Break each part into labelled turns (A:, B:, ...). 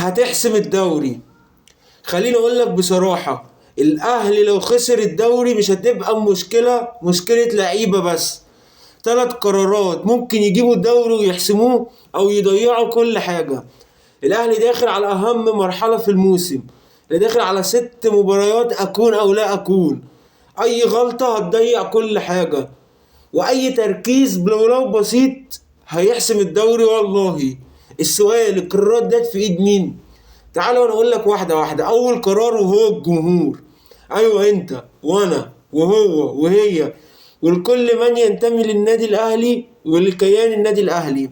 A: هتحسم الدوري. خليني اقول لك بصراحة، الاهلي لو خسر الدوري مش هتبقى مشكلة لعيبة بس. 3 قرارات ممكن يجيبوا الدوري ويحسموه او يضيعوا كل حاجة. الاهلي داخل على اهم مرحلة في الموسم، اللي داخل على 6 مباريات اكون او لا اكون. اي غلطة هتضيع كل حاجة، واي تركيز لو بسيط هيحسم الدوري والله. السؤال، القرارات ديت في ايد مين؟ تعال وانا اقول لك واحده واحده. اول قرار وهو الجمهور. ايوه، انت وانا وهو وهي والكل من ينتمي للنادي الاهلي ولكيان النادي الاهلي.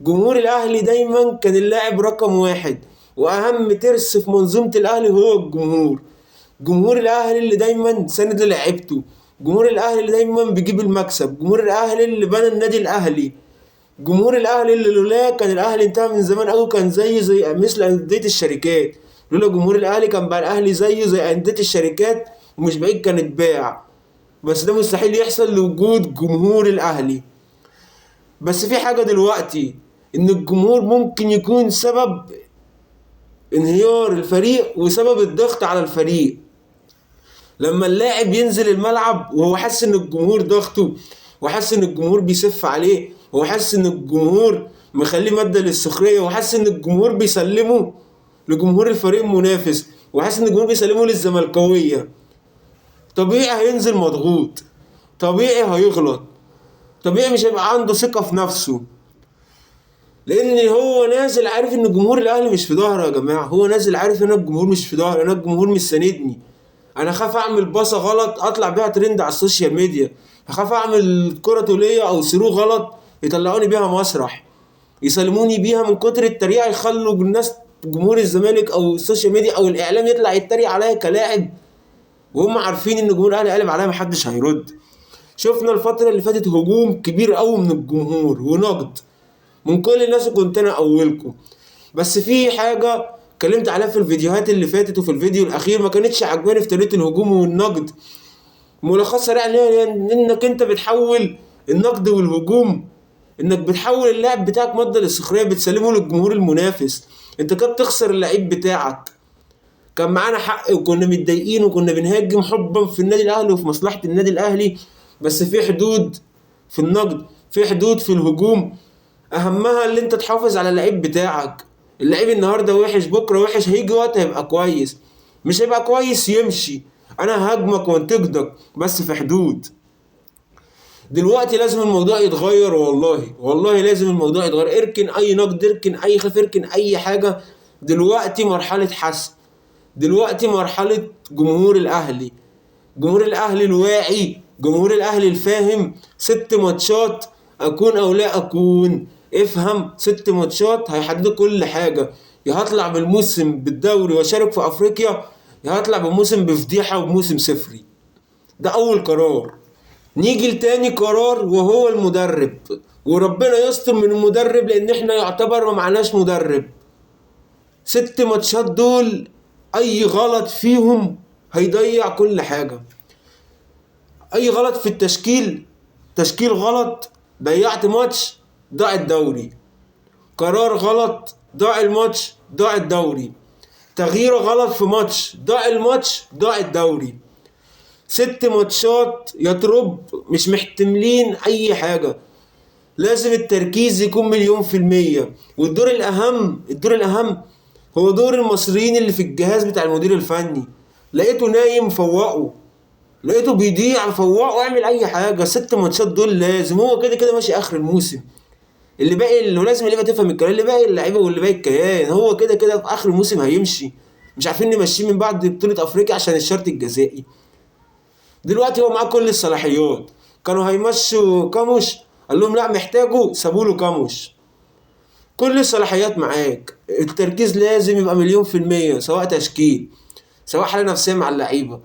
A: جمهور الاهلي دايما كان اللاعب رقم 1 واهم ترس في منظومه الاهلي هو الجمهور. جمهور الاهلي اللي دايما سند لعيبته، جمهور الاهلي اللي دايما بيجيب المكسب، جمهور الاهلي اللي بنى النادي الاهلي، جمهور الاهلي اللي لولا كان الاهلي انتهى من زمان قوي، كان زي مثل انديه الشركات. لولا جمهور الاهلي كان بقى الاهلي زي انديه الشركات، ومش بعيد كان اتباع. بس ده مستحيل يحصل لوجود جمهور الاهلي. بس في حاجه دلوقتي، ان الجمهور ممكن يكون سبب انهيار الفريق وسبب الضغط على الفريق. لما اللاعب ينزل الملعب وهو حاسس ان الجمهور ضغطه، وحاسس ان الجمهور بيسف عليه، وحاسس ان الجمهور مخليه مادة للسخرية، وحاسس ان الجمهور بيسلمه لجمهور الفريق المنافس، وحاسس ان الجمهور بيسلمه للزملكاوية، طبيعي هينزل مضغوط، طبيعي هيغلط، طبيعي مش هيبقى عنده ثقة في نفسه. لان هو نازل عارف ان جمهور الاهلي مش في ظهره. يا جماعه، هو نازل عارف ان الجمهور مش في ظهره، ان الجمهور مش ساندني. انا خاف اعمل باصه غلط اطلع بيها ترند على السوشيال ميديا، هخاف اعمل كره طوليه او ثرو غلط يطلعوني بيها مسرح، يسلموني بيها من كتر التريقه، يخلوا الناس جمهور الزمالك او السوشيال ميديا او الاعلام يطلع يتريق عليا كلاعب، وهم عارفين ان جمهور الاهلي قالب عليا محدش هيرد. شفنا الفتره اللي فاتت هجوم كبير قوي من الجمهور ونقد من كل الناس، وكنت انا اولكم. بس في حاجه اتكلمت عليها في الفيديوهات اللي فاتت وفي الفيديو الاخير ما كانتش عجباني في طريقه الهجوم والنقد. ملخصها يعني انك انت بتحول النقد والهجوم، انك بتحول اللاعب بتاعك ماده للسخريه، بتسلمه للجمهور المنافس. انت كده بتخسر اللعيب بتاعك. كان معانا حق وكنا متضايقين وكنا بنهاجم حبا في النادي الاهلي وفي مصلحه النادي الاهلي، بس في حدود في النقد، في حدود في الهجوم، اهمها اللي انت تحافظ على اللعيب بتاعك. اللعيب النهارده وحش، بكره وحش، هيجي وقت هيبقى كويس. مش هيبقى كويس يمشي، انا هاجمك وانتقدك بس في حدود. دلوقتي لازم الموضوع يتغير، والله لازم الموضوع يتغير. اركن اي نقد، اركن اي خلاف، اركن اي حاجه. دلوقتي مرحله حسم، دلوقتي مرحله جمهور الاهلي، جمهور الاهلي الواعي، جمهور الاهلي الفاهم. 6 ماتشات اكون او لا اكون، افهم، 6 ماتشات هيحددوا كل حاجه. يا هطلع بالموسم بالدوري واشارك في افريقيا، يا هطلع بموسم بفضيحه وبموسم صفري. ده اول قرار. نيجي لتاني قرار وهو المدرب، وربنا يستر من المدرب لان احنا يعتبر ما معناش مدرب. 6 ماتشات دول اي غلط فيهم هيضيع كل حاجه. اي غلط في التشكيل، تشكيل غلط ضيعت ماتش، ضاع الدوري. قرار غلط ضاع الماتش، ضاع الدوري. تغيير غلط في ماتش ضاع الماتش، ضاع الدوري. 6 ماتشات يا ترب مش محتملين اي حاجة. لازم التركيز يكون 100%. والدور الاهم هو دور المصريين اللي في الجهاز بتاع المدير الفني. لقيته نايم فوقه، لقيته بيضيع فوقه، اعمل اي حاجة. 6 ماتشات دول لازم، هو كده كده ماشي اخر الموسم. اللي باقي اللي لازم اللعيبه تفهم الكلام، اللي باقي اللعيبه واللي باقي الكيان، هو كده كده في اخر الموسم هيمشي. مش عارفين نمشيه من بعد بطولة افريقيا عشان الشرط الجزائي. دلوقتي هو معاه كل الصلاحيات. كانوا هيمشوا كاموش، قال لهم لا محتاجه، سابوا له كاموش. كل الصلاحيات معاك. التركيز لازم يبقى 100%، سواء تشكيل، سواء حالة نفسية مع اللعيبة،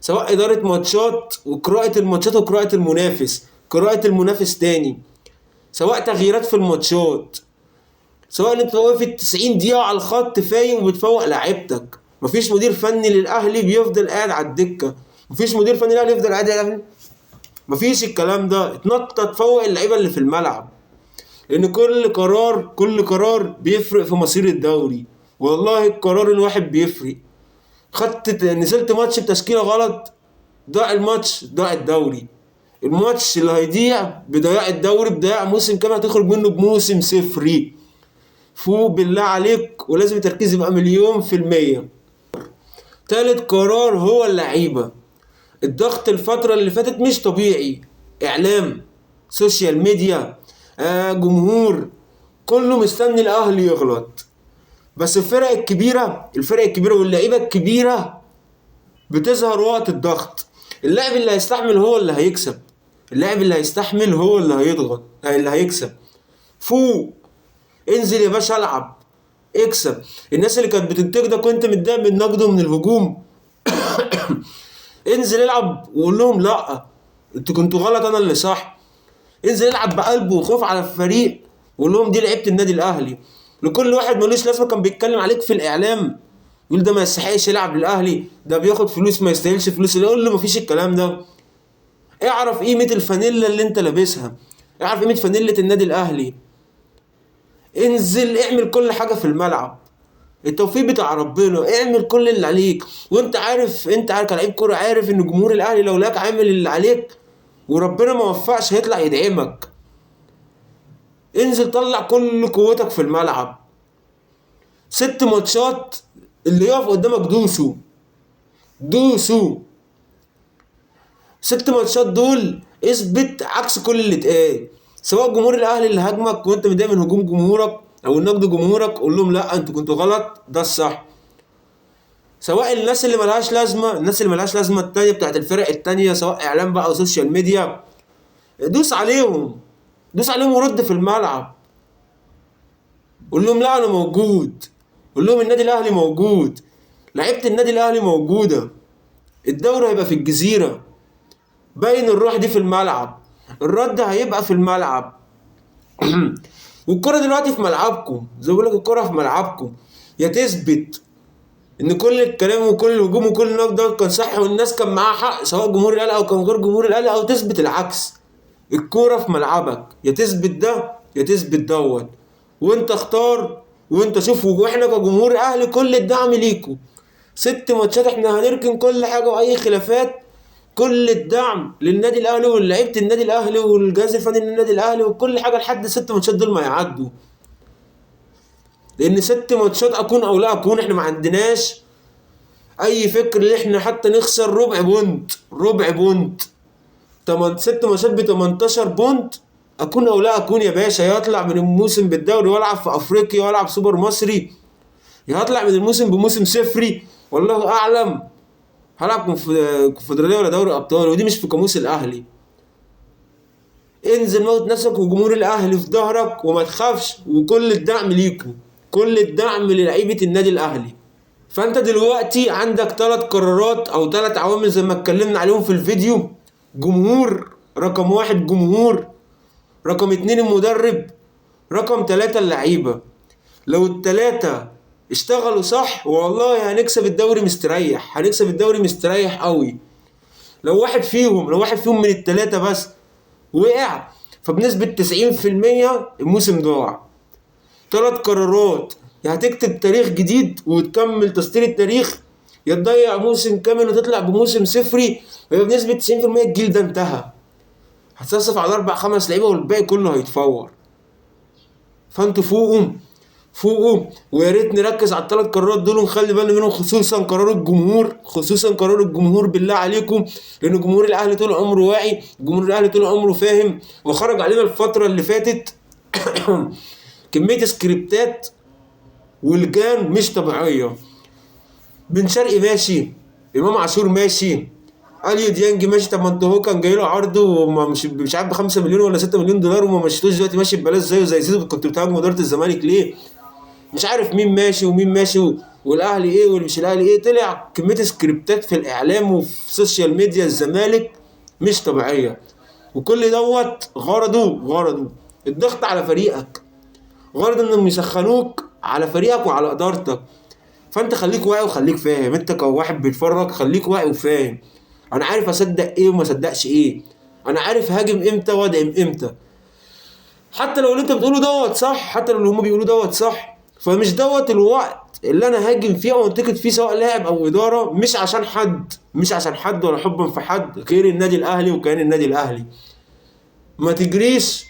A: سواء إدارة ماتشات وقراءة الماتشات وقراءة المنافس، قراءة المنافس تاني، سواء تغييرات في الماتشات، سواء انت واقف 90 دقيقة على الخط فايق وبتفوق لعيبتك. مفيش مدير فني للأهلي بيفضل قاعد على الدكة، مفيش مدير فني للأهلي يفضل قاعد مفيش الكلام ده. اتنطط فوق اللعيبة اللي في الملعب، لأن كل قرار بيفرق في مصير الدوري. والله القرار الواحد بيفرق. نزلت ماتش بتشكيلة غلط، ضاع الماتش، ضاع الدوري. الماتش اللي هيضيع بضياع الدوري، بضياع موسم كامل هتخرج منه بموسم صفري. فوق بالله عليك، ولازم التركيز يبقى 100%. تالت قرار هو اللعيبة. الضغط الفترة اللي فاتت مش طبيعي، اعلام، سوشيال ميديا، جمهور، كله مستني الاهلي يغلط. بس الفرق الكبيرة واللعيبة الكبيرة بتظهر وقت الضغط. اللاعب اللي هيستحمل هو اللي هيكسب، اللاعب اللي هيستحمل هو اللي هيضغط، اللي هيكسب. فوق، انزل يا باشا العب، اكسب. الناس اللي كانت بتنتقدك وانت متضايق من النقد ومن الهجوم، انزل العب وقول لهم لا، انتوا كنتوا غلط، انا اللي صح. انزل العب بقلب وخوف على الفريق، وقول لهم دي لعيبه النادي الاهلي. لكل واحد ملوش لازمه كان بيتكلم عليك في الاعلام يقول ده ما يستحقش يلعب للاهلي، ده بياخد فلوس ما يستاهلش فلوس، اللي يقول له مفيش الكلام ده. اعرف قيمه الفانيلا اللي انت لابسها، اعرف قيمه فانيله النادي الاهلي. انزل اعمل كل حاجه في الملعب، التوفيق بتاع ربنا، اعمل كل اللي عليك. وانت عارف، انت عارف كلاعب كوره، عارف ان جمهور الاهلي لو لك عامل اللي عليك وربنا ما وفقش هيطلع يدعمك. انزل طلع كل قوتك في الملعب. 6 ماتشات اللي يقف قدامك دوسوا دوسوا. 6 ماتشات دول اثبت عكس كل اللي اتقال. سواء جمهور الاهلي اللي هاجمك وانت متضايق من هجوم جمهورك او النقد جمهورك، قول لهم لا انتوا كنتوا غلط، ده الصح. سواء الناس اللي ملهاش لازمه، التانية بتاعت الفرق التانية، سواء اعلام بقى او سوشيال ميديا، دوس عليهم، ورد في الملعب. قول لهم لا انا موجود، قول لهم النادي الاهلي موجود، لعيبه النادي الاهلي موجوده، الدوري هيبقى في الجزيره. باين الروح دي في الملعب، الرد هيبقى في الملعب. والكرة دلوقتي في ملعبكم، زي ما بقول لك الكرة في ملعبكم. يا تثبت ان كل الكلام وكل الهجوم وكل النقد ده كان صح والناس كان معاها حق، سواء جمهور الاهلي او كان غير جمهور الاهلي، او تثبت العكس. الكرة في ملعبك، يا تثبت ده يا تثبت دوت، وانت اختار وانت شوف. واحنا كجمهور اهلي كل الدعم ليكم. 6 ماتشات احنا هنركن كل حاجة واي خلافات، كل الدعم للنادي الاهلي ولعيبه النادي الاهلي والجهاز الفني للنادي الاهلي وكل حاجه لحد 6 ماتشات دول ما يعدوا. لان 6 ماتشات اكون او لا اكون، احنا ما عندناش اي فكر ان احنا حتى نخسر ربع بونت. 6 ماتشات ب 18 بونت، اكون او لا اكون يا باشا، يطلع من الموسم بالدوري والعب في افريقيا والعب سوبر مصري، يطلع من الموسم بموسم صفري والله اعلم هلعب كونفدراليه ولا دوري ابطال، ودي مش في قاموس الاهلي. انزل موت نفسك وجمهور الاهلي في ظهرك وما تخافش، وكل الدعم ليكم، كل الدعم للعيبه النادي الاهلي. فانت دلوقتي عندك 3 قرارات او 3 عوامل زي ما اتكلمنا عليهم في الفيديو. جمهور، رقم 1 جمهور، رقم 2 المدرب، رقم 3 اللعيبه. لو ال3 اشتغلوا صح والله هنكسب الدوري مستريح، قوي. لو واحد فيهم من ال3 بس وقع، فبنسبة 90% الموسم ضاع. 3 قرارات، يا هتكتب تاريخ جديد وتكمل تسطير التاريخ، يا تضيع موسم كامل وتطلع بموسم صفري، ويبقى بنسبة 90% الجيل ده انتهى. هتصرف على 4-5 لعيبة والباقي كله هيتفور. فانتوا فوقوا، ويا ريت نركز على ال3 قرارات دول ونخلي بالنا منهم، خصوصا قرار الجمهور بالله عليكم. لان جمهور الاهلي طول عمره واعي، جمهور الاهلي طول عمره فاهم، وخرج علينا الفتره اللي فاتت كميه سكريبتات والجان مش طبيعيه. بن شرقي ماشي، امام عاشور ماشي، اليو ديانج ماشي. طب ما انت هو كان جاي له عرض وما مش عارف ب5 مليون ولا 6 مليون دولار وما مشيتوش، دلوقتي ماشي ببلاش زيه زي زيزو. كنت بتهاجم اداره الزمالك ليه؟ مش عارف مين ماشي ومين ماشي والاهلي ايه والمش الاهلي ايه. طلع كميه سكريبتات في الاعلام وفي السوشيال ميديا الزمالك مش طبيعيه، وكل دوت غرضه الضغط على فريقك، غرض انهم يسخنوك على فريقك وعلى ادارتك. فانت خليك واعي وخليك فاهم، انت كواحد بيتفرج خليك واعي وفاهم. انا عارف اصدق ايه وما صدقش ايه، انا عارف هاجم امتى وادعم امتى. حتى لو اللي انت بتقوله دوت صح، حتى لو اللي هم بيقولوا دوت صح، فمش دوت الوقت اللي انا هاجم فيه او انتقد فيه سواء لاعب او اداره، مش عشان حد ولا حبا في حد غير النادي الاهلي وكيان النادي الاهلي. ما تجريش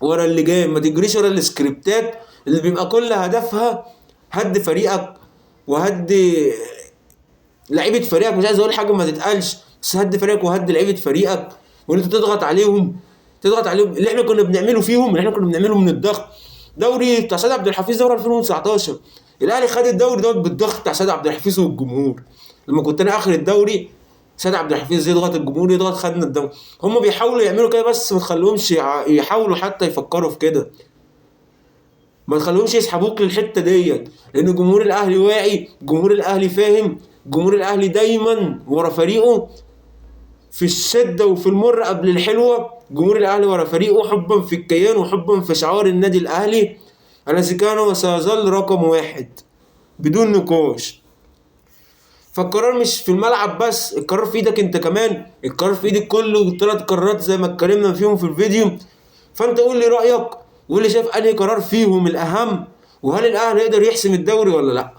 A: ورا اللجان، ما تجريش ورا السكريبتات اللي بيبقى كل هدفها هد فريقك وهد لعيبه فريقك. مش عايز اقول حاجه ما تتقالش، بس هد فريقك وهد لعيبه فريقك، وان انت تضغط عليهم اللي احنا كنا بنعمله فيهم، اللي احنا كنا بنعمله من الضغط. دوري بتاع سيد عبد الحفيظ دوري 2019 الاهلي خد الدوري دوت بالضغط بتاع سيد عبد الحفيظ والجمهور. لما كنت انا اخر الدوري سيد عبد الحفيظ يضغط، الجمهور يضغط، خدنا الدوري. هم بيحاولوا يعملوا كده بس ما تخليهمش يحاولوا حتى يفكروا في كده، ما تخليهمش يسحبوك للحته ديت، لان جمهور الاهلي واعي، جمهور الاهلي فاهم، جمهور الاهلي دايما ورا فريقه في الشده وفي المر قبل الحلوه. جمهور الاهلي ورا فريقه حبا في الكيان وحبا في شعار النادي الاهلي الذي كان وسيظل رقم واحد بدون نقاش. فالقرار مش في الملعب بس، القرار في ايدك انت كمان، القرار في ايدك كله. 3 قرارات زي ما اتكلمنا فيهم في الفيديو. فانت قول لي رايك، واللي شايف انهي قرار فيهم الاهم، وهل الاهلي يقدر يحسم الدوري ولا لا.